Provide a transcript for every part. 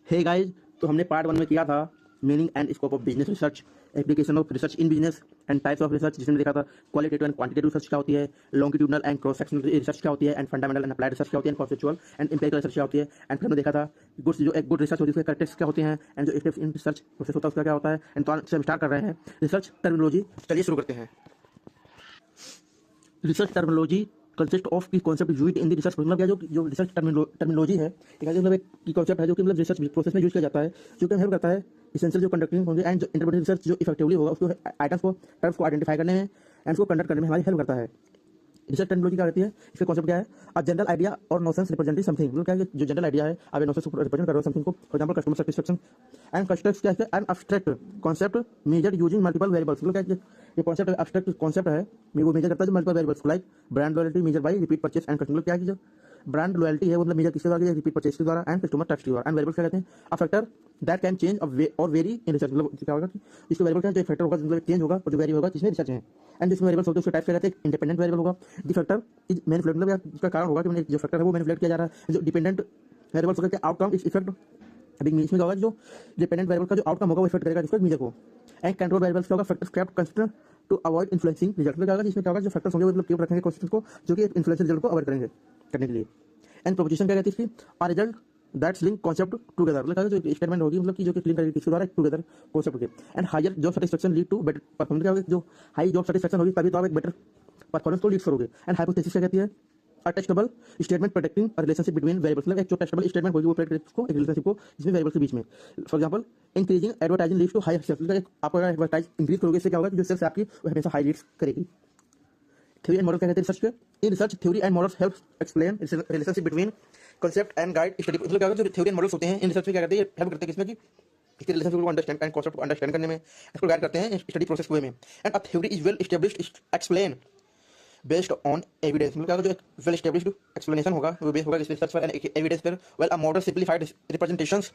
Hey guys, तो हमने part 1 में किया था meaning and scope of business research, application of research in business and types of research, जिसमें देखा था क्वालिटेटिव एंड क्वांटिटेटिव रिसर्च क्या होती है, longitudinal and cross sectional research क्या होती है, and fundamental and applied research क्या होती है, and conceptual and empirical research क्या होती है। एंड फिर हमने देखा था गुड्स जो एक गुड रिसर्च होती है उसके कैरेक्टर्स क्या होते हैं, एंड जो स्टेप्स इन रिसर्च प्रोसेस होता है उसका क्या होता है। एंड तो आज से हम स्टार्ट कर रहे हैं रिसर्च टर्मिनोलॉजी। चलिए शुरू करते हैं। रिसर्च टर्मिनोलॉजी कंसिस्ट ऑफ की concept used in the research, मतलब क्या जो रिसर्च टर्मिनोलॉजी है, एक मतलब एक की कॉन्सेप्ट है जो कि मतलब रिसर्च प्रोसेस में यूज किया जाता है, जो कि हेल्प करता है इसेंशियल जो कंडक्टिंग होंगे एंड जो इंटरप्रेटिव रिसर्च जो इफेक्टिवली होगा उसको आइटम्स को टर्म्स को आइडेंटिफाई करने में एंड उसको कंडक्ट करने में हमारी हेल्प करता है। रिसर्च टर्मिनोलॉजी क्या कहती है, इसका कॉन्सेप्ट क्या है, अ जनरल आइडिया और नोशंस रिप्रेजेंटिंग समथिंग, मतलब क्या है जो जनरल आइडिया है आप नोशंस को रिप्रेजेंट कर रहे हो समथिंग को, for example customer satisfaction and customers क्या है an abstract concept measured using multiple variables, मतलब क्या है ये कॉन्सेप्ट एब्स्ट्रैक्ट कॉन्सेप्ट है, वो मेजर करता है जो multiple variables like brand loyalty measure by repeat purchase and customer, क्या है जो ब्रांड लॉयल्टी है वो मतलब मेजर किसके द्वारा, रिपीट परचेस के द्वारा एंड कस्टमर ट्रस्ट के द्वारा। एंड वेरिएबल्स क्या कहते हैं, a factor that can change और वेरी इन रिसर्च, मतलब क्या होगा कि इसको वेरिएबल क्या है जो फैक्टर होगा मतलब चेंज होगा और जो वेरी होगा जिसमें रिसर्च है। एंड जिसमें वेरिएबल्स होते हैं उसके टाइप क्या कहते हैं, इंडिपेंडेंट वेरिएबल होगा, द फैक्टर इज मैनिपुलेट, मतलब इसका कारण होगा कि जो फैक्टर है वो मैनिपुलेट किया जा रहा है। जो डिपेंडेंट वेरिएबल्स होगा क्या आउटकम इस इफेक्ट, अभी इसमें क्या होगा जो डिपेंडेंट वेरिएबल का जो आउटकम होगा वो इफेक्ट करेगा जिसको मेजर को। एंड कंट्रोल वेरिएबल्स क्या होगा, factor scrap consider to avoid influencing result, में क्या होगा जिसमें क्या होगा जो फैक्टर्स होंगे मतलब कीप रखेंगे क्वेश्चन को जो कि इन्फ्लुएंशियल रिजल्ट को अवॉइड करेंगे करने के लिए। एंड प्रोपोजिशन क्या कहती है इसकी, a result that's link concept together, मतलब जो स्टेटमेंट होगी मतलब कि जो कि लिंक करेगी किसके द्वारा, टुगेदर कॉन्सेप्ट के। And higher job satisfaction lead to better performance, क्या होगा जो हाई जॉब सेटिस्फैक्शन होगी तभी तो आप एक बेटर परफॉर्मेंस को लीड करोगे। एंड हाइपोथेसिस क्या कहती है, a testable statement protecting a relationship between variables, मतलब एक जो टेस्टेबल स्टेटमेंट होगी वो प्रोटेक्ट करेगी उसको एक रिलेशनशिप को जिसमें वेरिएबल्स के बीच में। For example increasing advertising leads to high sales, आप अगर एडवर्टाइज इंक्रीज करोगे इससे क्या होगा कि जो सेल्स आपकी वो हमेशा हाई लीड्स करेगी। थ्योरी एंड मॉडल क्या कहते हैं रिसर्च के, in research theory and models help explain relationship between concept and guide study, मतलब क्या होगा जो थ्योरी एंड मॉडल्स होते हैं इन रिसर्च में क्या करते हैं, हेल्प करते हैं किसमें कि इसके रिलेशनशिप को अंडरस्टैंड एंड कॉन्सेप्ट को अंडरस्टैंड करने में, इसको गाइड करते हैं स्टडी प्रोसेस वे में। And a theory is well established explain based on evidence, मतलब जो एक वेल एस्टेब्लिश्ड एक्सप्लेनेशन होगा वो बेस्ड होगा इस रिसर्च पर एंड एविडेंस पर। Well a model simplified representations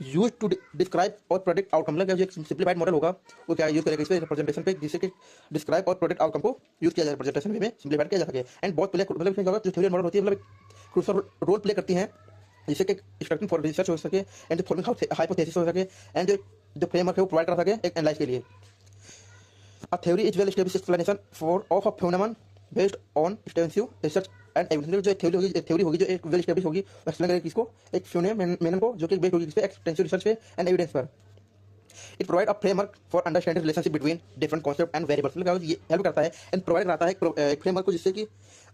used to describe और प्रेडिक्ट आउटकम, मतलब जो एक सिंपलीफाइड मॉडल होगा वो क्या यूज करेगा इस पे रिप्रेजेंटेशन पे जिससे कि डिस्क्राइब और प्रेडिक्ट आउटकम को यूज किया जाए रिप्रेजेंटेशन में सिंपलीफाइड किया जा सके। एंड बहुत प्ले मतलब इसमें क्या होगा जो थ्योरी मॉडल होती है मतलब क्रूशियल रोल प्ले करती हैं जिससे कि स्ट्रक्चरिंग फॉर रिसर्च हो सके एंड जो फॉर्मिंग हाइपोथेसिस हो सके एंड जो फ्रेमवर्क है वो प्रोवाइड कर सके एक एनालाइज के लिए। A theory is well established explanation for of a phenomenon based on extensive research and evidence, जो थ्योरी होगी जो एक वेल एस्टेब्लिश होगी एक्सप्लेन करेगी किसको, एक फेनोमेनन को जो कि बेस्ड होगी किस पे, एक्सटेंसिव रिसर्च पे एंड एविडेंस पर। It provide a framework for understanding relationship between different concept and variables, मतलब ये हेल्प करता है एंड प्रोवाइड कराता है एक फ्रेमवर्क को जिससे कि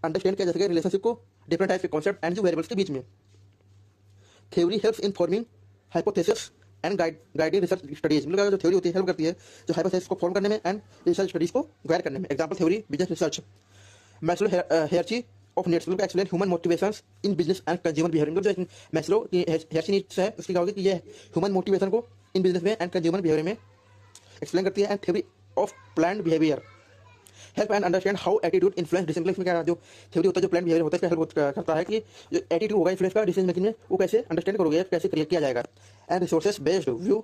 अंडरस्टैंड किया जा सके रिलेशनशिप को डिफरेंट टाइप्स के कॉन्सेप्ट एंड जो वेरिएबल्स के बीच में। Theory helps in forming hypothesis and guiding research studies, मतलब जो थ्योरी होती है हेल्प करती है जो हाइपोथेसिस को फॉर्म करने में एंड रिसर्च स्टडीज को गाइड करने में। Example theory business research, Maslow hierarchy of needs, मतलब explain human motivations in business and consumer behaviour, मतलब जो मैस्लो की हियरार्ची नीड्स है उसकी क्या होगी कि ये ह्यूमन मोटिवेशन को इन बिजनेस में एंड कंज्यूमर बिहेवियर में एक्सप्लेन करती है। And theory of planned behaviour help and understand how attitude influence decision making, क्या जो थ्योरी होता है जो प्लान बिहेवियर होता है इसका हेल्प करता है कि जो एटीट्यूड होगा इन्फ्लुएंस का डिसीजन मेकिंग में वो कैसे अंडरस्टैंड करोगे कैसे क्रिएट किया जाएगा। And resources based view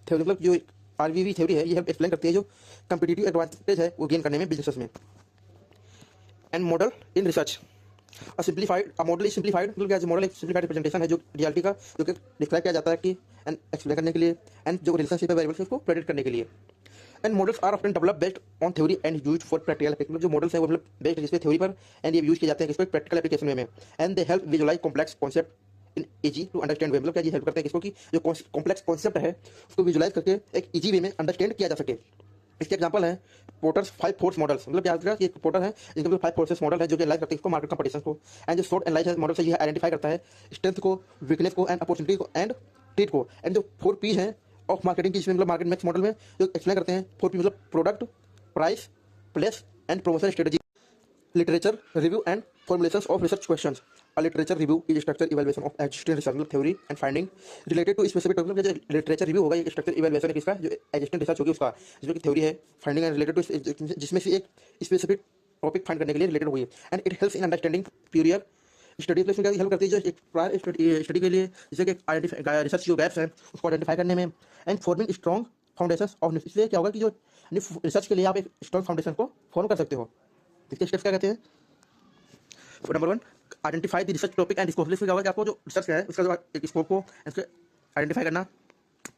theory, मतलब जो आरवीवी थ्योरी है ये हेल्प एक्सप्लेन करती है जो कंपटीटिव एडवांटेज है वो गेन करने में बिजनेस में। And model in research, a model is simplified, मतलब क्या मॉडल एक सिंप्लीफाइड रिप्रेजेंटेशन है जो रियलिटी का जो कि डिस्क्राइब किया जाता है कि एंड एक्सप्लेन करने के लिए एंड जो रिलेशनशिप है वेरिएबल्स है उसको प्रेडिक्ट करने के लिए। And models are often develop based on theory and used for practical application, जो मॉडल्स हैं वो मतलब बेस्ड जिसपे थ्योरी पर एंड ये यूज किए जाते हैं किसको प्रैक्टिकल एप्लीकेशन में। And they help visualise complex concept in easy to understand way, मतलब क्या ये हेल्प करते हैं किसको कि जो कॉम्प्लेक्स कॉन्सेप्ट है उसको विजुअलाइज करके एक इजी वे में अंडरस्टैंड किया जा सके। इसके एग्जांपल है पोर्टर्स 5 फोर्स मॉडल्स, मतलब क्या होगा कि एक पोर्टर है जिनके 5 फोर्सेस मॉडल है जो कि एनालाइज करते हैं इसको मार्केट कंपटीशन को। एंड जो शॉर्ट एनालाइज मॉडल से ये आइडेंटिफाई करता है स्ट्रेंथ को, वीकनेस को एंड अपॉर्चुनिटी को एंड ट्रीट को। एंड जो 4 पी है ऑफ मार्केटिंग की जिसमें मतलब मार्केट मैक्स मॉडल में जो एक्सप्लेन करते हैं 4 पी मतलब product, price, place and promotion strategy. Literature review and formulations of research questions. A literature review is structured evaluation of existing research theory and finding related to specific topic, मतलब जो literature review होगा ये structure evaluation है किसका जो existing research होगी उसका, जिसमें की थ्योरी है फाइंडिंग एंड रिलेटेड टू जिसमें से एक स्पेसिफिक टॉपिक फाइंड करने के लिए रिलेटेड होगी। And it helps in understanding purer study, place में हेल्प करती है जो एक प्रायर स्टडी के लिए जिससे कि आइडेंटिफाई रिसर्च जो गैप्स हैं उसको आइडेंटिफाई करने में। And forming strong foundation of, इसलिए क्या होगा कि जो रिसर्च के लिए आप एक स्ट्रॉन्ग फाउंडेशन को फॉर्म कर सकते हो। इसके स्टेप्स क्या कहते हैं, number 1 identify the research topic and scope, क्या होगा कि आपको जो रिसर्च है उसका जो एक स्कोप को आइडेंटिफाई करना,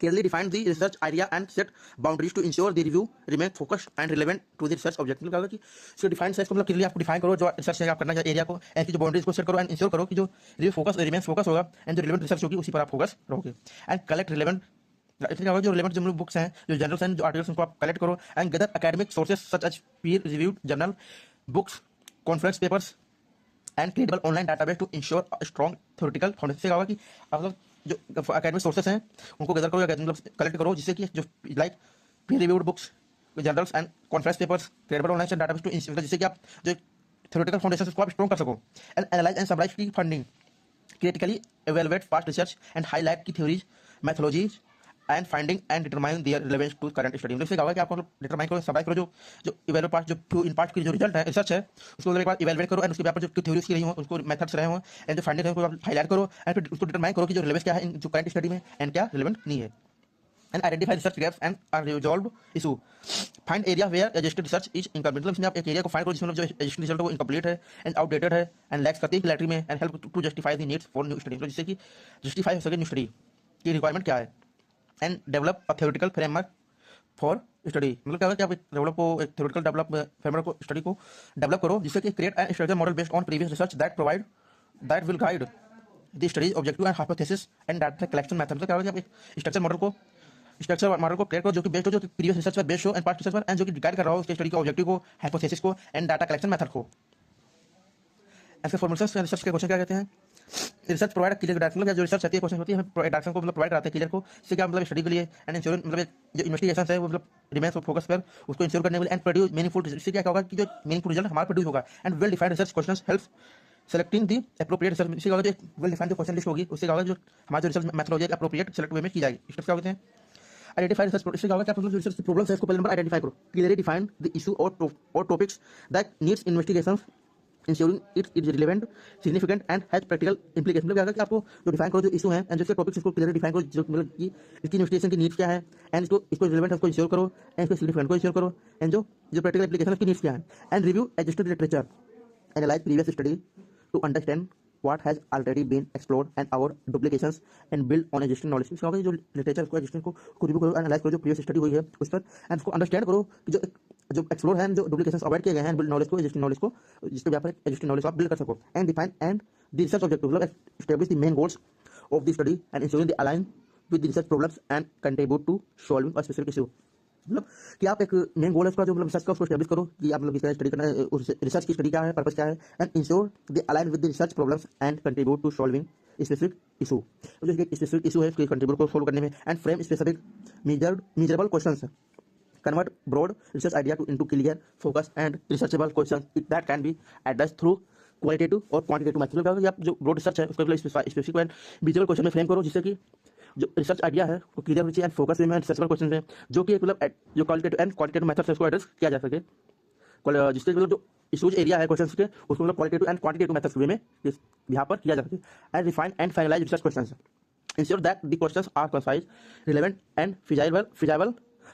clearly define the research area and set boundaries to ensure the review remain focused and relevant to the research object। मतलब कि इसको डिफाइन है, इसको मतलब क्लियरली आपको डिफाइन करो जो रिसर्च है आप करना है एरिया को, एंड की जो बाउंड्रीज को सेट करो एंड इंश्योर करो कि जो रिव्यू फोकस रिमेन्स फोकस होगा एंड जो रिलेवेंट रिसर्च होगी उसी पर आप फोकस रहोगे। एंड कलेक्ट रिलेवेंट, इसलिए क्या होगा जो रिलेवेंट जो बुक्स हैं, जो जर्नल्स हैं, जो आर्टिकल्स उनको आप कलेक्ट करो and gather academic sources such as peer reviewed journal, books, conference papers and credible online database to ensure strong theoretical foundation. से होगा कि मतलब जो एकेडमिक सोर्सेस हैं उनको गैदर करो या मतलब कलेक्ट करो, जिससे कि जो like peer reviewed books, journals and conference papers, credible online database to ensure, जिससे कि आप जो थ्योरेटिकल फाउंडेशन को आप स्ट्रॉन्ग कर सको। एंड एनालाइज एंड समराइज की funding, critically evaluate past research and highlight की theories, methodologies and finding and determine their relevance to current study। मतलब इससे क्या होगा कि आपको डिटरमाइन करो, समराइज करो जो इवेलुएट पास्ट जो इन पास्ट की जो रिजल्ट है रिसर्च है उसको मतलब एक बार इवेलुएट करो एंड उसके बाद जो थ्योरीज की रही हो उसको मेथड्स रहे हो एंड जो फाइंडिंग है उनको हाईलाइट करो एंड फिर उसको डिटरमाइन करो कि जो रिलेवेंस क्या है इन जो करंट स्टडी में एंड क्या रिलेवेंट नहीं है। And identify research gaps and resolve issue, find area where existed research is incomplete. मतलब इसमें आप एक एरिया को फाइंड करो जिसमें जो एग्जिस्टिंग रिजल्ट है वो इनकम्प्लीट है एंड आउटडेटेड है एंड लैक्स करती है क्लैरिटी में and help to justify the needs for new study. मतलब जिससे कि जस्टिफाई हो सके न्यू स्टडी की रिक्वायरमेंट क्या है। And develop a theoretical framework for study, मतलब क्या होगा कि आप डेवलप को एक थ्योरेटिकल डेवलप फ्रेमवर्क को स्टडी को डेवलप करो जिससे कि create and structure model based on previous research that will guide the studies objective and hypothesis and data collection method. मतलब क्या होगा कि आप एक स्ट्रक्चर मॉडल को क्रिएट करो जो कि बेस्ड हो, जो प्रीवियस रिसर्च पर बेस्ड हो एंड पास्ट रिसर्च पर एंड जो कि गाइड कर रहा हो उसके स्टडी को, ऑब्जेक्टिव को, हाइपोथेसिस को एंड डाटा कलेक्शन मेथड को। ऐसे फॉर्मूलास रिसर्च के क्वेश्चन क्या कहते हैं, रिसर्च प्रोवाइड क्लियर डायरेक्शन, मतलब जो रिसर्च आती है क्वेश्चन होती है हमें डायरेक्शन को मतलब प्रोवाइड कराते हैं क्लियर को, इससे क्या मतलब स्टडी के लिए एंड इंश्योर मतलब जो इन्वेस्टिगेशन है वो मतलब रिमेन्स फोकस पर उसको इंश्योर करने के लिए एंड प्रोड्यूस मीनिंगफुल रिजल्ट। इससे क्या होगा कि जो मीनिंगफुल रिजल्ट हमारा प्रोड्यूस होगा and well defined research questions help selecting the appropriate research. इससे क्या होगा जो वेल डिफाइंड जो क्वेश्चन लिस्ट होगी उससे क्या होगा जो हमारा जो रिसर्च मेथोडोलॉजी अप्रोप्रिएट सेलेक्ट वे में की जाएगी। स्टेप्स क्या होते हैं, आइडेंटिफाई रिसर्च, इससे क्या होगा कि आप मतलब रिसर्च प्रॉब्लम्स है इसको पहले नंबर आइडेंटिफाई करो, क्लियरली डिफाइन द इशू और topics that needs investigation ensuring it is relevant, significant and has practical implication. मतलब क्या होगा कि आपको जो डिफाइन करो जो इशू है एंड जिसके टॉपिक्स इसको क्लियरली डिफाइन करो, जो मतलब कि इसकी इन्वेस्टिगेशन की नीड्स क्या है एंड इसको रिलेवेंट है उसको इंश्योर करो एंड इसको सिग्निफिकेंट को इंश्योर करो एंड जो प्रैक्टिकल एप्लीकेशन उसकी नीड्स क्या है। And review existed literature, analyse previous study to understand what has already been explored and our duplications and build on existing knowledge। इसका होगा जो लिटरेचर को एग्जिस्टिंग को रिव्यू करो, एनालाइज करो जो प्रीवियस स्टडी हुई है उस पर एंड उसको अंडरस्टैंड करो कि जो एक्सप्लोर है जो डुप्लीकेशंस अवॉइड किए गए हैं, बिल्ड नॉलेज को, एग्जिस्टिंग नॉलेज को, जिसके व्यापार एग्जिस्टिंग नॉलेज को आप बिल्ड कर सको। And define and the research objective, मतलब establish the main goals of the study and ensuring the align with the research problems and contribute to solving a specific issue. मतलब कि आप एक main goal है उसका जो मतलब रिसर्च का उसको एस्टैब्लिश करो कि आप मतलब इसका स्टडी करना है, रिसर्च की स्टडी क्या है, पर्पस क्या है and ensure the align with the research problems and contribute to solving specific issue. जो एक स्पेसिफिक इशू है उसके कंट्रीब्यूट को सोल्व करने में and frame specific measurable questions, convert broad research idea to into clear focus and researchable questions that can be addressed through qualitative और quantitative method. मतलब आप जो ब्रॉड रिसर्च है उसको स्पेसिफिक एंड मेजरेबल क्वेश्चन में frame करो जिससे कि जो रिसर्च आइडिया है वो क्लियर होनी चाहिए एंड फोकस में रिसर्चेबल क्वेश्चन है जो कि मतलब जो क्वालिटेटिव एंड क्वांटिटेटिव मेथड से उसको एड्रेस किया जा सके, जिससे मतलब जो इशूज एरिया है क्वेश्चन के उसको मतलब qualitative and quantitative methods way में यहाँ पर किया जा सके। And refine and finalise research questions, ensure that the questions are concise, relevant and feasible,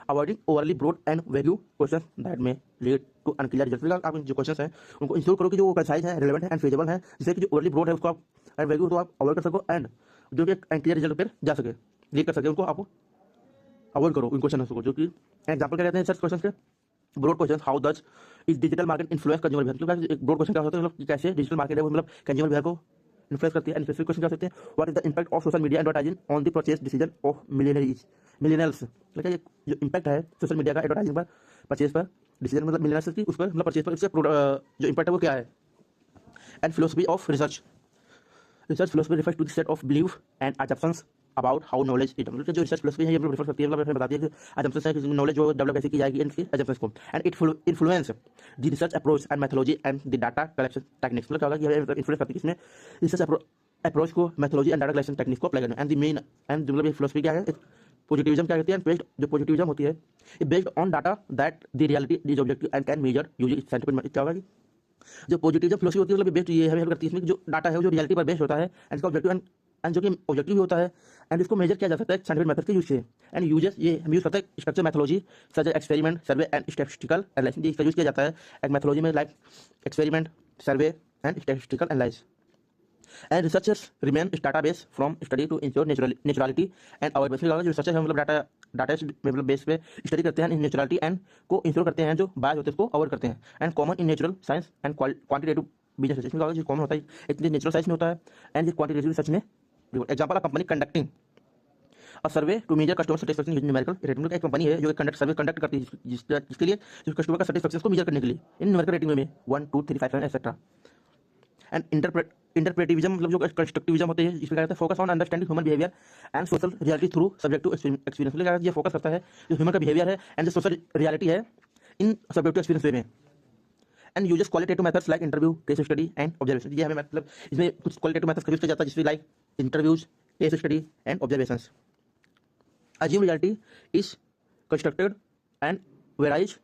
avoiding overly broad and vague questions that may lead to unclear result. आप जो questions हैं उनको इंश्योर करो कि जो कंसाइज है, रिलेवेंट है and फिजाबल है, जिससे कि जो ओवरली ब्रॉड है उसको आप एंड वैग्यू को आप अवॉइड कर सको एंड जो कि अनक्लियर रिजल्ट पर जा सके, लीड कर सके, उनको आप अवॉइड करो उन क्वेश्चन को। जो कि एग्जाम्पल क्या कहते हैं रिसर्च क्वेश्चन के, broad question, how does is digital market influence consumer behaviour. क्योंकि एक ब्रॉड क्वेश्चन क्या होता है मतलब कैसे डिजिटल मार्केट है वो मतलब कंज्यूमर बिहेवियर को इन्फ्लुएंस करती है। एंड स्पेसिफिक क्वेश्चन क्या होते हैं, what is the impact of social media advertising on the purchase decision of millennials. मतलब जो इंपैक्ट है सोशल मीडिया का एडवर्टाइजिंग पर, परचेज पर, डिसीजन मतलब मिलेनियल्स की उस पर मतलब परचेज पर, इसका जो इंपैक्ट है वो क्या है। And philosophy of research philosophy refers to the set of belief and assumptions about how knowledge is developed। जो रिसर्च फिलोसफी है ये रेफर करती है, मतलब बताती है कि assumptions है कि नॉलेज जो डेवलप कैसे की जाएगी इनकी assumptions को। And it influence the research approach and methodology and the data collection techniques. मतलब क्या होगा कि इन्फ्लुएंस करती है इसमें रिसर्च अप्रोच को, methodology and data collection techniques को अप्लाई करना। एंड द मेन एंड मतलब फिलोसफी क्या है, पॉजिटिविज्म क्या कहती है, बेस्ड जो पॉजिटिविज्म होती है based on data that the reality is objective and can measure using scientific. क्या होगा कि जो पॉजिटिव फिलोसफी होती है मतलब बेस्ड ये हमें हेल्प करती है इसमें जो डाटा है वो जो रियलिटी पर बेस्ड होता है एंड इसका ऑब्जेक्टिव एंड जो कि ऑब्जेक्टिव भी होता है एंड इसको मेजर किया जा सकता है साइंटिफिक मेथड के यूज से। एंड यूजेस ये हम यूज करते हैं structure methodology such as experiment, survey and statistical analysis. इसका यूज किया जाता है एक मेथोलॉजी में like experiment, survey and statistical analysis. And researchers remain database from study to ensure naturality and awareness. जो रिसर्चर्स है मतलब डाटा मतलब बेस पे स्टडी करते हैं इन नेचुरलिटी एंड को इंश्योर करते हैं, जो बायस होते हैं उसको अवॉइड करते हैं। And common in natural science and quantitative business, इसमें जो कॉमन होता है एक नेचुरल साइंस में होता है एंड क्वांटिटेटिव रिसर्च में। Example of company conducting a survey to measure customer satisfaction using numerical rating. एक कंपनी है जो कंडक्ट करती है जिसके लिए जो कस्टमर का सेटिस्फेक्शन को मेजर करने के लिए इन न्यूमेरिकल रेटिंग में 1 2 3 5 7 एक्सेट्रा। एंड इंटरप्रेटिविज्म मतलब जो कंस्ट्रक्टिविज्म होते हैं, इसमें क्या कहते हैं focus on understanding human behaviour and social reality through subjective experience. मतलब ये फोकस करता है जो ह्यूमन का बिहेवियर है एंड जो सोशल रियलिटी है इन सब्जेक्टिव एक्सपीरियंस वे में। And uses qualitative methods like interview, case study and observation. ये हमें मतलब इसमें कुछ क्वालिटेटिव मेथड्स का यूज किया जाता है जिसमें like interviews, case study and observations. Assumed reality is constructed and varies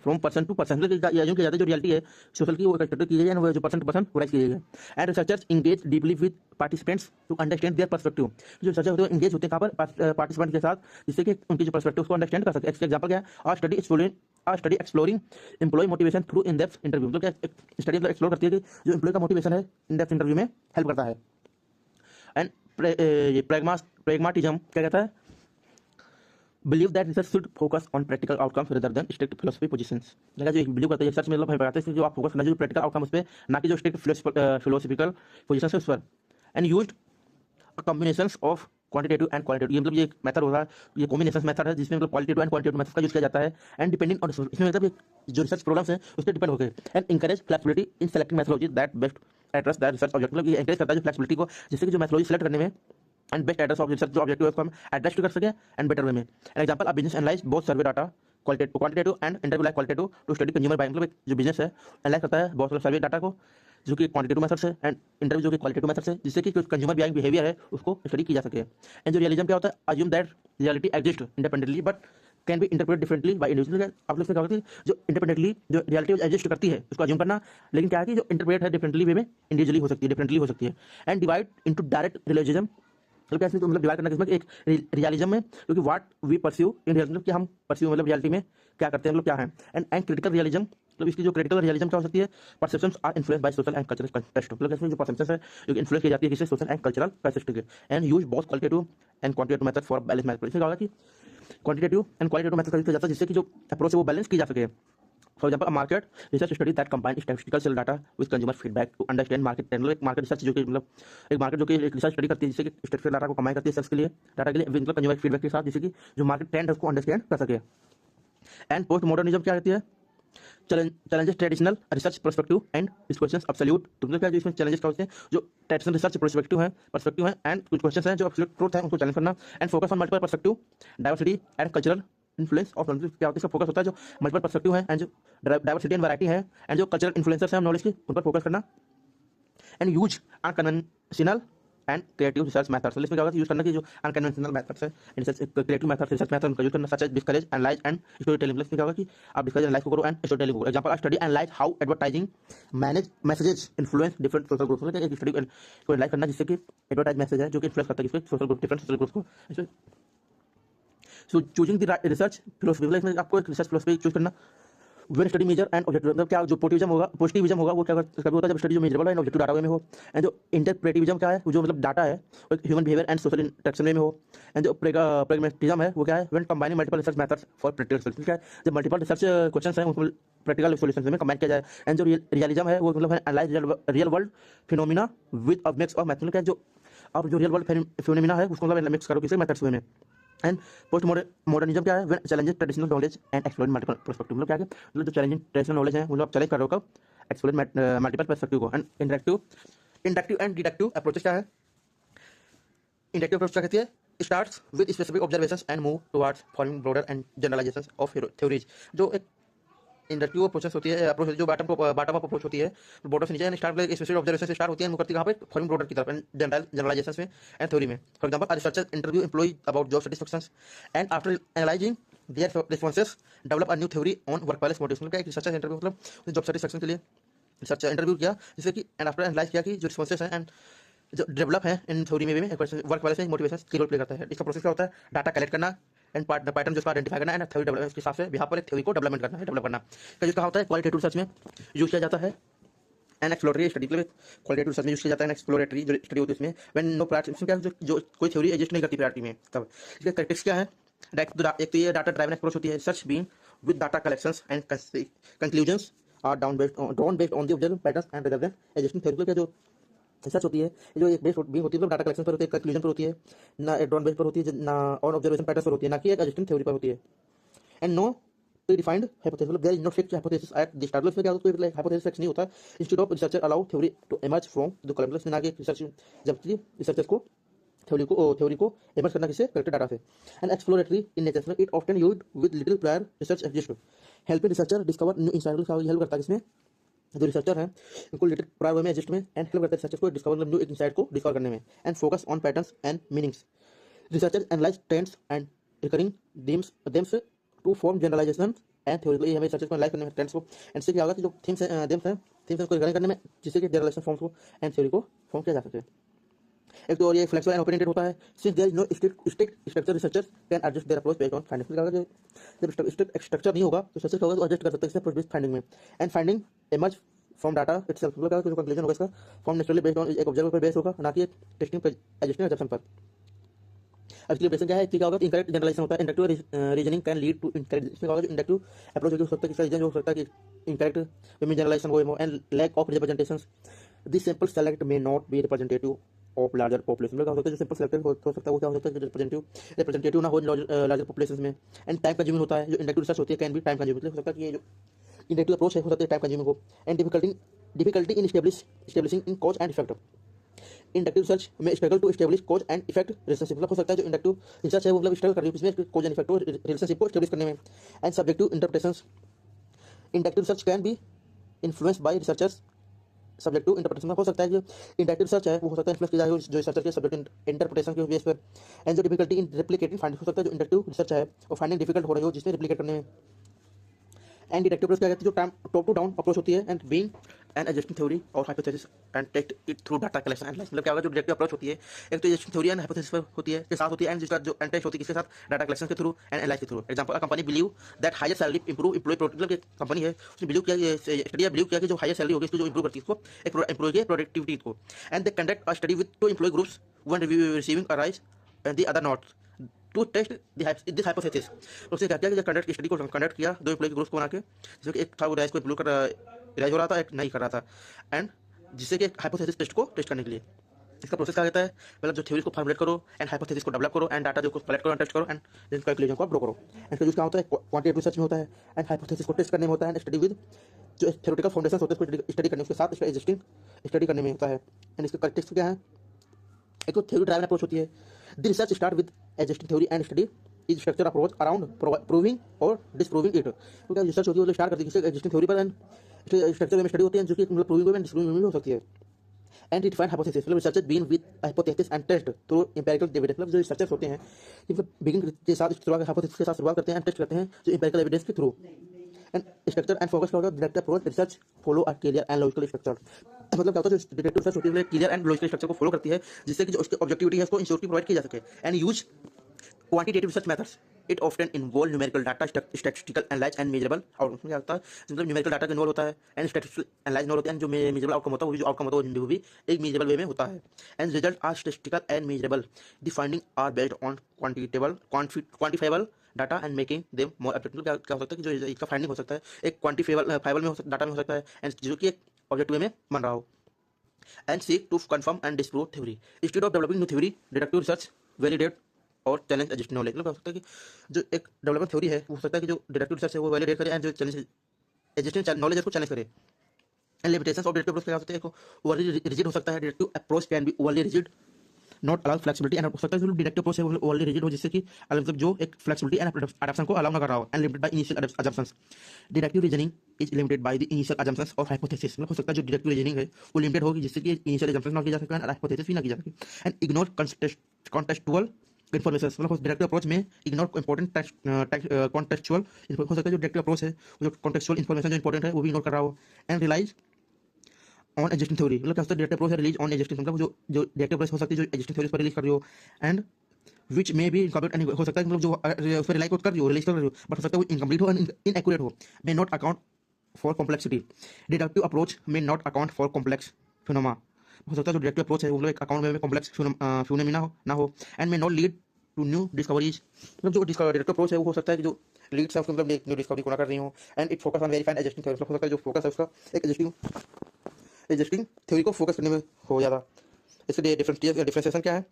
from person to person। ये assume किया जाता है जो रियलिटी है सोशल की वो कंस्ट्रक्ट की गई है, जो पर्सन टू पर्सन वराइज की गई है। And researchers engage deeply with participants to understand their perspective. जो रिसर्चर होते हैं इंगेज होते हैं कहाँ पर पार्टिसिपेंट के साथ, जिससे कि उनकी जो पर्सपेक्टिव को अंडरस्टैंड कर सके। एग्जाम्पल क्या है, और study exploring employ motivation through in depth interview. मतलब क्या स्टडी मतलब एक्सप्लोर करती है कि जो एम्प्लॉय का मोटिवेशन है इन डेप्थ इंटरव्यू में हेल्प करता है। एंड ये प्रेगमाटिज्म क्या कहता है, believe that research should focus on practical outcomes rather than strict philosophy positions. लगा जो बिलीव करते हैं रिसर्च में मतलब हमें बताते हैं कि जो आप फोकस करना जो प्रैक्टिकल आउटकम उस पर, ना कि जो स्ट्रिक्ट फिलोसफिकल पोजीशन है उस पर। And used combinations of quantitative and qualitative. ये मतलब ये मेथड होता है, ये कॉम्बिनेशन मेथड है जिसमें मतलब क्वालिटेटिव एंड क्वांटिटेटिव मेथड का यूज किया जाता है। एंड डिपेंडिंग ऑन इसमें मतलब जो रिसर्च प्रॉब्लम्स हैं उस पर डिपेंड होकर। And encourage flexibility in selecting methodology that best address that research object. मतलब ये एनकरेज करता है जो फ्लेक्सिबिलिटी को, जिससे कि जो मेथोलॉजी सेलेक्ट करने में and best address of research जो ऑब्जेक्टिव है उसको हम एड्रेस कर सके एंड बेटर वे में। An example of business analyse both survey data quantitative and interview like qualitative to study consumer buying. मतलब जो बिजनेस है एनालाइज करता है बहुत सारे सर्वे डाटा को जो कि क्वांटिटेटिव मेथड से एंड इंटरव्यू जो कि क्वालिटेटिव मेथड से, जिससे कि कंज्यूमर बाइंग बिहेवियर है उसको स्टडी की जा सके। एंड जो रियलिज्म क्या होता है, assume that reality exist independently but can be interpret differently by individual. आप लोग से क्या होती है जो इंडिपेंडेंटली जो रियलिटी एग्जिस्ट करती है उसको अज्यूम करना, लेकिन क्या है कि जो इंटरप्रेट है डिफरेंटली वे में इंडिविजुअली हो सकती है, डिफरेंटली हो सकती है। And divide into direct realism. तो क्या मतलब डिवाइड करना किसमें, एक रियलिज्म में क्योंकि what we pursue in realism, कि हम परस्यू मतलब रियलिटी में क्या करते हैं मतलब क्या है। एंड क्रिटिकल रियलिज्म मतलब इसकी जो क्रिटिकल रियलिज्म क्या हो सकती है, perceptions are influenced by social and cultural context. मतलब इसमें जो परसेप्शंस है जो इन्फ्लुएंस की जाती है किसी सोशल एंड कल्चरल कंटेक्स्ट के। And use both qualitative and quantitative method for balance management. इसमें क्या होगा कि क्वांटिटेटिव एंड क्वालिटेटिव मेथड का यूज किया जाता है जिससे कि जो अप्रोच है वो बैलेंस की जा सके। For example, a market research study that combines statistical sales data with consumer feedback to understand market trend। एक मार्केट रिसर्च जो कि मतलब एक मार्केट जो कि एक रिसर्च स्टडी करती है जिससे कि स्टैटिस्टिकल डाटा को कंबाइन करती है सेल्स के लिए डाटा के लिए मतलब कंज्यूमर फीडबैक के साथ, जिससे कि जो मार्केट ट्रेंड है उसको अंडरस्टैंड कर सके। एंड पोस्ट मॉडर्निज्म क्या कहती है, challenges traditional research perspective and questions absolute. तो मतलब क्या जो इसमें चैलेंजेस क्या होते हैं, जो ट्रेडिशनल रिसर्च पर्सपेक्टिव है एंड कुछ क्वेश्चंस हैं जो एब्सोल्यूट ट्रूथ है उनको चैलेंज करना। And focus on multiple perspective diversity and cultural influence of क्या होता है, इसका फोकस होता है जो मल्टीपल पर्सपेक्टिव है एंड जो डाइवर्सिटी एंड वैरायटी है एंड जो कल्चरल इन्फ्लुएंसर्स हैं नॉलेज की उन पर फोकस करना। And use unconventional and creative research methods. इसमें क्या होगा यूज करना कि जो अनकन्वेंशनल मेथड्स है research creative methods research method उनका यूज करना, such as discourse analyse and storytelling. इसमें क्या होगा कि आप डिस्करेज एनालाइज करो एंड स्टोरी टेलिंग करो। Example of study analyse how advertising manage messages influence different social groups. मतलब एक स्टडी को एनालाइज करना जिससे कि एडवर्टाइज मैसेज है जो कि इन्फ्लुएंस करता है किसको, social group, different social groups को। So choosing the research philosophy, इसमें आपको एक रिसर्च फिलोसफी चूज करना। When study measure and objective, मतलब क्या जो पॉजिटिविज्म होगा वो क्या कभी होता है जब स्टडी जो मेजरेबल है ऑब्जेक्टिव डाटा वे में हो। एंड जो इंटरप्रेटिविज्म क्या है, जो मतलब डाटा है वो human behaviour and social interaction way में हो। एंड जो प्रेगमेटिज्म है वो क्या है, when combining multiple research methods for practical solution. क्या है जब मल्टीपल रिसर्च क्वेश्चंस हैं उनको प्रैक्टिकल सॉल्यूशन में कंबाइन किया जाए। एंड जो रियलिज्म है वो मतलब analyse real world phenomena with a mix of method. क्या जो अब जो रियल वर्ल्ड फिनोमिना है उसको मतलब मिक्स करो किसी मेथड्स वे में। एंड पोस्ट मॉडर्निज्म क्या है, challenges traditional knowledge and explore multiple perspective. मतलब क्या है मतलब जो चैलेंजिंग ट्रेडिशनल नॉलेज है मतलब चैलेंज कर रहे हो कब, एक्सप्लोर मल्टीपल पर्सपेक्टिव को। And interactive and deductive approaches क्या है, इंडक्टिव अप्रोच क्या कहती है, starts with specific observations and move towards forming broader and generalisations of theories. जो एक इंडक्टिव प्रोसेस होती है अप्रोच जो बॉटम अप अप्रोच होती है, बॉटम से नीचे स्टार्ट स्पेसिफिक ऑब्जर्वेशन से स्टार्ट होती है, मूव करती है कहाँ पे, फॉर्मिंग ब्रॉडर की तरफ एंड जनरलाइजेशंस में एंड थ्योरी में। For example researcher interview employ about job satisfactions and after analysing their responses develop a new theory on work balance motivation. क्या एक रिसर्चर इंटरव्यू मतलब जॉब सैटिस्फैक्शन के लिए researcher interview किया जिससे कि एंड आफ्टर एनालाइज किया कि जो रिस्पॉन्सेस हैं एंड जो डेवलप है इन थ्योरी में भी वर्क बैलेंस में मोटिवेशन की रोल प्ले करता है। इसका प्रोसेस क्या होता है, डाटा कलेक्ट करना एंड पैटर्न जो उसका आइडेंटिफाई करना एंड थ्योरी डेवलप के हिसाब से यहाँ पर एक थ्योरी को डेवलपमेंट करना है, डेवलप करना। क्या जिसका होता है क्वालिटेटिव रिसर्च में यूज किया जाता है एंड एक्सप्लोरेटरी स्टडी मतलब क्वालिटेटिव रिसर्च में यूज किया जाता है। एक्सप्लोरेटरी जो स्टडी होती है उसमें व्हेन नो प्रायोरिटी, इसमें क्या है, जो कोई थ्योरी एग्जिस्ट नहीं करती प्रायोरिटी में, तब इसके कैरेक्टरिस्टिक्स क्या है। एक तो ये डाटा ड्राइवन अप्रोच होती है, research being with data collections and conclusions are drawn based on the observe patterns and result existing theory. का जो रिसर्च होती है, जो एक बेस्ड बीइंग होती है, मतलब डाटा कलेक्शन पर होती है, कंक्लूजन पर होती है, ना एक ड्राउन बेस्ड पर होती है, ना ऑन ऑब्जर्वेशन पैटर्न्स पर होती है, ना कि एक एग्जिस्टिंग थ्योरी पर होती है। एंड नो predefined hypothesis, मतलब there is no fixed hypothesis at the start, इसमें क्या होता है, कोई hypothesis fix नहीं होता। instead of researcher allow theory to emerge from the column, इसमें आगे रिसर्च जबकि रिसर्चर्स को थ्योरी को एमर्ज करना किसे कलेक्टेड डाटा से। And exploratory in nature, it often used with little prior research exist, helping researcher discover new insights, help करता है इसमें जो रिसर्चर हैं उनको लिटिल प्रायर वे में एग्जिस्ट में, एंड हेल्प करता है रिसर्चर्स को डिस्कवर, मतलब न्यू इंसाइट को डिस्कवर करने में। And focus on patterns and meanings, researchers analyse trends and recurring themes to form generalisation and theory, हमें रिसर्चर्स को एनालाइज करने में ट्रेंड्स को, एंड इससे क्या होगा कि जो थीम्स हैं थीम्स को रिकरिंग करने में, जिससे कि जनरलाइजेशन फॉर्म्स को एंड थ्योरी को फॉर्म किया जा सके। एक तो और ये फ्लेक्सिबल एंड ओपन होता है, since there is no strict structure, researchers can adjust their approach based on findings. का जब स्ट्रिक्ट स्ट्रक्चर नहीं होगा तो रिसर्चर्स होगा तो एडजस्ट कर सकते हैं इससे अप्रोच बेस्ड फाइंडिंग में। And finding emerge from data itself, मतलब जो कंक्लूजन होगा इसका फॉर्म नेचुरली बेस्ड ऑन एक ऑब्जर्वर पर बेस्ड होगा, ना कि एक टेस्टिंग एडजस्टिंग एजम्पशन पर। अब इसके बेसिस क्या है, क्या होगा, इनकरेक्ट जनरलाइजेशन होता है, inductive reasoning can lead to incorrect, इसमें होगा जो इंडक्टिव अप्रोच हो सकता है, किसका रीजन हो सकता है कि इनकरेक्ट वे में जनरलाइजेशन हो, and lack of representations, this sample select may not be representative of larger population, मतलब क्या हो सकता है जो सैंपल सेलेक्टेड हो सकता है वो क्या हो सकता है रिप्रेजेंटेटिव ना हो लार्जर पॉपुलेशन में। एंड टाइम कंज्यूमिंग होता है, जो इंडक्टिव रिसर्च होती है कैन बी टाइम कंज्यूमिंग, मतलब हो सकता है कि ये जो इंडक्टिव अप्रोच है हो सकता है टाइम कंज्यूमिंग हो। And difficulty in establishing in cause and effect, inductive research में struggle to establish cause and effect relationship, मतलब हो सकता है जो इंडक्टिव रिसर्च है वो मतलब स्ट्रगल कर रही है इसमें कॉज एंड इफेक्ट रिलेशनशिप को एस्टेब्लिश करने में। And subjective interpretations, inductive research can be influenced by researchers subjective interpretation, हो सकता है जो इंडक्टिव रिसर्च है वो हो सकता है इन्फ्लुएंस किया जाए जो रिसर्चर के सब्जेक्टिव इंटरप्रिटेशन के बेस पर। एंड जो डिफिकल्टी इन रेप्लिकेटिंग फाइंडिंग, हो सकता है जो इंडक्टिव रिसर्च है वो फाइंडिंग डिफिकल्ट हो रही हो जिसमें रेप्लिकेट करने में। एंड डिडक्टिव अप्रोच क्या कहते हैं, जो टॉप टू डाउन अप्रोच होती है, and being and existing theory और hypothesis and test it through data collection analysis, मतलब क्या होगा जो डिडक्टिव अप्रोच होती है एक तो एग्जिस्टिंग थ्योरी एंड हाइपोथेसिस पर होती है के साथ होती है, एंड जिसका जो एंड टेस्ट होती है किसके साथ, डाटा कलेक्शन के थ्रू एंड एनालिसिस के through. Example, a company believe that higher salary improve employ productivity, company है उसने बिलीव किया, स्टडी बिलीव किया कि जो हायर सैलरी होगी इसको जो इंप्रूव करती है इसको एक एम्प्लॉय की प्रोडक्टिविटी को। And they conduct a study with two employ groups, one receiving a raise and the other not, to test this hypothesis. तो उसने क्या किया कि जब कंडक्ट स्टडी को कंडक्ट किया दो एम्प्लॉय के ग्रुप्स को बना के, जिसमें कि एक था वो राइज को इंप्रूव कर राइज हो रहा था, एक नहीं कर रहा था, एंड जिससे कि हाइपोथेसिस टेस्ट को टेस्ट करने के लिए इसका प्रोसेस क्या कहता है, मतलब जो थ्योरी को फॉर्मुलेट करो एंड हाइपोथेसिस को डेवलप करो एंड डाटा जो को कलेक्ट करो एंड टेस्ट करो एंड देन कैलकुलेशन को ड्रॉ करो। एंड यूज क्या होता है, क्वांटिटेटिव रिसर्च में होता है, एंड हाइपोथेसिस को टेस्ट करने में होता है, एंड स्टडी विद जो थ्योरेटिकल फाउंडेशन होते हैं उसको स्टडी करने उसके साथ एग्जिस्टिंग स्टडी करने में होता है। एंड इसका कंटेक्स्ट क्या है, एक तो थ्योरी ड्राइवन अप्रोच होती है, the research start with existing theory and study is structure approach around proving और डिसप्रूविंग इट, तो क्या रिसर्च होती है वो स्टार्ट करती है एग्जिस्टिंग थ्योरी पर, एंड स्ट्रक्चर में स्टडी होती है जो कि मतलब प्रूविंग में डिसप्रूविंग में हो सकती है। एंड डिफाइंड हाइपोथेसिस, मतलब researcher been with hypothesis and test through empirical evidence, मतलब जो रिसर्चर्स होते हैं मतलब बिगिन के साथ शुरुआत हाइपोथेसिस के साथ शुरुआत करते हैं एंड टेस्ट करते हैं जो एम्पिरिकल एविडेंस के through. And structure and focus का होता है direct approach research follow a clear and logical structure, मतलब क्या होता है जो डिटेक्टिव रिसर्च होती है क्लियर एंड लॉजिकल स्ट्रक्चर को फॉलो करती है जिससे कि जो उसकी ऑब्जेक्टिविटी है उसको इंश्योर की प्रोवाइड की जा सके। And use quantitative research methods, it often involve numerical data, statistical analyze and measurable outcome, क्या होता है मतलब न्यूमेरिकल डाटा इन्वॉल्व होता है एंड स्टैटिस्टिकल एनालाइज इन्वॉल्व होता है, एंड जो मेजरेबल आउटकम होता है वो भी जो आउटकम होता है वो भी एक मेजरेबल वे में होता है। And result are statistical and measurable, the finding are based on quantifiable data and making them more objective, क्या हो सकता है कि जो इसका फाइंडिंग हो सकता है एक क्वांटिफाइबल में हो सकता डाटा में हो सकता है एंड जो कि एक ऑब्जेक्टिव में बन रहा हो। And seek to confirm and disprove theory, instead of developing new theory deductive research validate और चैलेंज एग्जिस्टिंग नॉलेज, मतलब हो सकता है कि जो एक डेवलपमेंट थ्योरी है वो हो सकता है कि जो डिडक्टिव रिसर्च है वो वैलिडेट करे एंड जो चैलेंज एग्जिस्टिंग नॉलेज है उसको चैलेंज करे। And limitations of deductive approach क्या हो सकता है, ओवरली रिजिड हो सकता है, deductive approach can be overly rigid not allow flexibility, and हो सकता है जो डिडक्टिव अप्रोच है वो ओवरली रिजिड हो जिससे कि मतलब जो एक फ्लेक्सिबिलिटी एंड अडॉप्शन को अलाउ ना कर रहा हो। And limited by initial assumptions, deductive reasoning is limited by the initial assumptions of hypothesis, मतलब हो सकता है जो डिडक्टिव रीजनिंग है वो लिमिटेड होगी जिससे कि इनिशियल अजम्पशंस ना की जा सके एंड हाइपोथेसिस भी ना की जा सके। एंड इग्नोर कॉन्टेक्सचुअल इन्फॉर्मेशन, मतलब डिडक्टिव अप्रोच में इग्नोर इंपॉर्टेंट कॉन्टेक्चुअल हो सकता है जो डिडक्टिव अप्रोच है जो कॉन्टेक्चुअल इन्फॉर्मेशन जो इंपॉर्टेंट है वो भी इग्नोर कर रहा हो। And relies on existing theory, मतलब क्या होता है डिडक्टिव अप्रोच है रिलीज ऑन एग्जिस्टिंग, मतलब जो डिडक्टिव अप्रोच हो सकती है जो एग्जिस्टिंग थ्योरीज पर रिलीज कर रही हो, एंड विच में भी इनकम्प्लीट हो सकता है मतलब जो उस पर रिलाई कर रही हो रिलीज कर रही हो बट हो सकता है वो इनकम्प्लीट हो इनएक्यूरेट हो, may not account for complexity. Deductive approach में नॉट अकाउंट फॉर कॉम्प्लेक्स फिनोमा। हो सकता है जो डिडक्टिव अप्रोच है वो मतलब एक अकाउंट में कॉम्प्लेक्स फिनोमिना ना हो and may not lead to new discoveries. मतलब जो डिडक्टिव अप्रोच है वो हो सकता है कि जो लीड्स है उसको मतलब न्यू डिस्कवरी को ना कर रही हो। And it focus on verifying existing theory. हो सकता है जो फोकस है उसका एक एग्जिस्टिंग थ्योरी को फोकस करने में हो ज़्यादा। इसके डिफरेंशिएशन क्या है?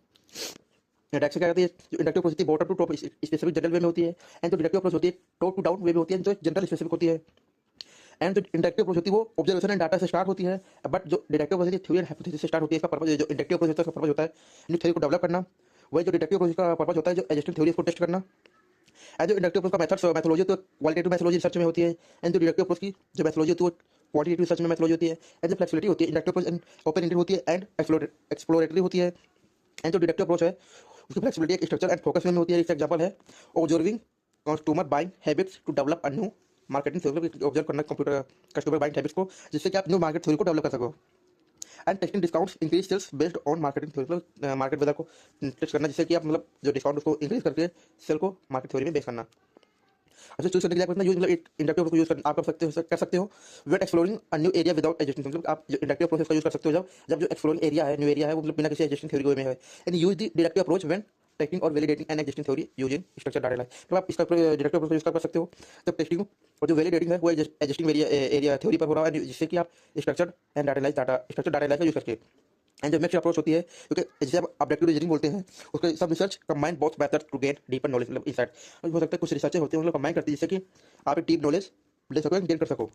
डायरेक्शन क्या कहती है? जो इंडक्टिव अप्रोच होती है bottom to top specific general way में होती है, एंड जो डिडक्टिव अप्रोच होती है टॉप टू डाउन वे में होती है जो जनरल स्पेसिफिक होती है। एंड जो इंडक्टिव अप्रोच होती है वो ऑब्जर्वेशन एंड डाटा से स्टार्ट होती है, बट जो डिडक्टिव अप्रोच होती है थ्योरी एंड हाइपोथेसिस से स्टार्ट होती है। इसका पर्पस जो इंडक्टिव अप्रोच होता है उसका पर्पस होता है न्यू थ्योरी को डेवलप करना, वही जो डिडक्टिव अप्रोच का पर्पस होता है जो एग्जिस्टिंग थ्योरी को टेस्ट करना। एंड जो इंडक्टिव अप्रोच का मैथोलॉजी तो क्वालिटेटिव मैथोलॉजी रिसर्च में होती है, एंड जो डिडक्टिव अप्रोच की जो मैथोलॉजी होती है वो क्वांटिटेटिव रिसर्च में मैथोलॉजी होती है। एंड जो फ्लेक्सिबिलिटी होती है inductive approach and open ended होती है एंड एक्सप्लोरेटरी होती है। एंड जो डिडक्टिव अप्रोच है उसकी फ्लेक्सिबिलिटी एक स्ट्रक्चर एंड फोकस में होती है। इसका एग्जांपल है observing customer buying habits to develop a new marketing theory. Observe करना कंप्यूटर कस्टमर बाइंग हैबिट्स को जिससे कि आप न्यू मार्केट थ्योरी को डेवलप कर सको। And testing discounts increase sales based on marketing theory. मतलब मार्केट वेदर को टेस्ट करना जिससे कि आप मतलब जो डिस्काउंट उसको इंक्रीज करके सेल को मार्केट थ्योरी में बेच करना। अच्छा चूज करने के लिए आप यूज मतलब इंडक्टिव को यूज आप कर सकते हो wait exploring a new area without existing. मतलब आप जो इंडक्टिव प्रोसेस का यूज कर सकते हो जब जो एक्सप्लोरिंग एरिया है न्यू एरिया है वो मतलब बिना किसी एग्जिस्टिंग थ्योरी में है। And use the deductive approach when testing और validating an existing theory using structure data line. तो आप इसका डिडक्टिव अप्रोच यूज कर सकते हो जब टेस्टिंग और जो वैलिडेटिंग है वो एग्जिस्टिंग एरिया थ्योरी पर हो रहा है जिससे कि आप स्ट्रक्चर डाटा लाइन का यूज करके। एंड जो मिक्स्ड अप्रोच होती है क्योंकि जिसे आप ऑब्जेक्टिव रीजनिंग बोलते हैं उसके सब research combine both methods to gain deeper knowledge. मतलब इनसाइट हो सकता है कुछ रिसर्चेस होते हैं मतलब कंबाइन करती है जिससे कि आप एक डीप नॉलेज ले सको गेन कर सको।